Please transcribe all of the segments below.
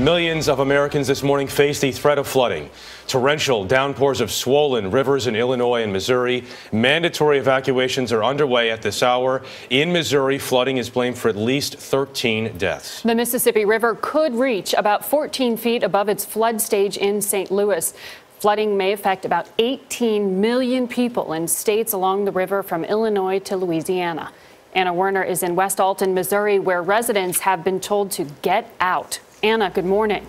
Millions of Americans this morning face the threat of flooding. Torrential downpours have swollen rivers in Illinois and Missouri. Mandatory evacuations are underway at this hour. In Missouri, flooding is blamed for at least 13 deaths. The Mississippi River could reach about 14 feet above its flood stage in St. Louis. Flooding may affect about 18 million people in states along the river from Illinois to Louisiana. Anna Werner is in West Alton, Missouri, where residents have been told to get out. Anna, good morning.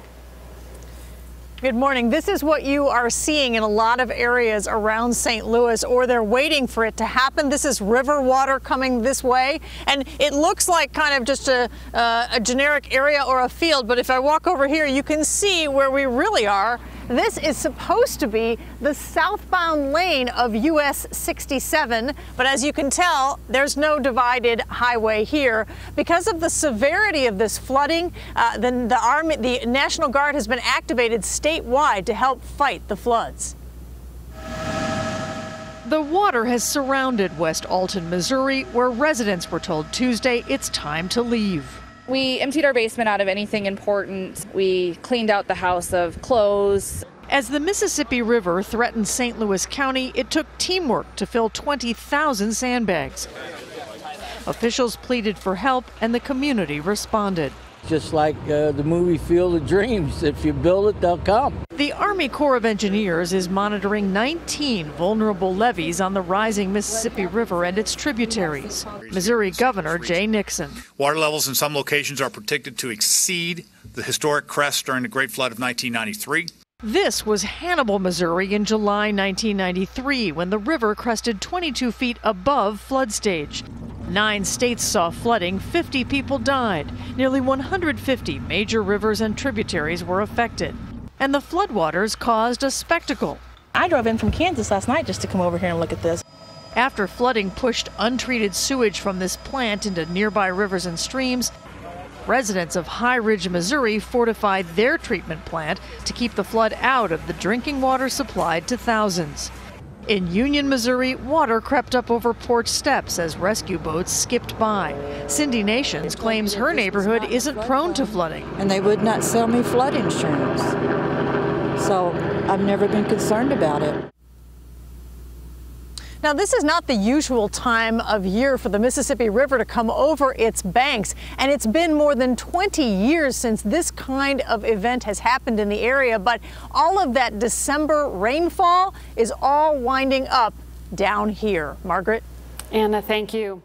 Good morning. This is what you are seeing in a lot of areas around St. Louis, or they're waiting for it to happen. This is river water coming this way, and it looks like kind of just a generic area or a field, but if I walk over here, you can see where we really are. This is supposed to be the southbound lane of US 67, but as you can tell, there's no divided highway here. Because of the severity of this flooding, the National Guard has been activated statewide to help fight the floods. The water has surrounded West Alton, Missouri, where residents were told Tuesday it's time to leave. We emptied our basement out of anything important. We cleaned out the house of clothes. As the Mississippi River threatened St. Louis County, it took teamwork to fill 20,000 sandbags. Officials pleaded for help, and the community responded. Just like the movie Field of Dreams, if you build it, they'll come. The Army Corps of Engineers is monitoring 19 vulnerable levees on the rising Mississippi River and its tributaries. Missouri Governor Jay Nixon. Water levels in some locations are predicted to exceed the historic crest during the Great Flood of 1993. This was Hannibal, Missouri in July 1993, when the river crested 22 feet above flood stage. 9 states saw flooding, 50 people died. Nearly 150 major rivers and tributaries were affected. And the floodwaters caused a spectacle. I drove in from Kansas last night just to come over here and look at this. After flooding pushed untreated sewage from this plant into nearby rivers and streams, residents of High Ridge, Missouri fortified their treatment plant to keep the flood out of the drinking water supplied to thousands. In Union, Missouri, water crept up over porch steps as rescue boats skipped by. Cindy Nations claims her neighborhood isn't prone to flooding. And they would not sell me flood insurance. So I've never been concerned about it. Now, this is not the usual time of year for the Mississippi River to come over its banks, and it's been more than 20 years since this kind of event has happened in the area, but all of that December rainfall is all winding up down here. Margaret? Anna, thank you.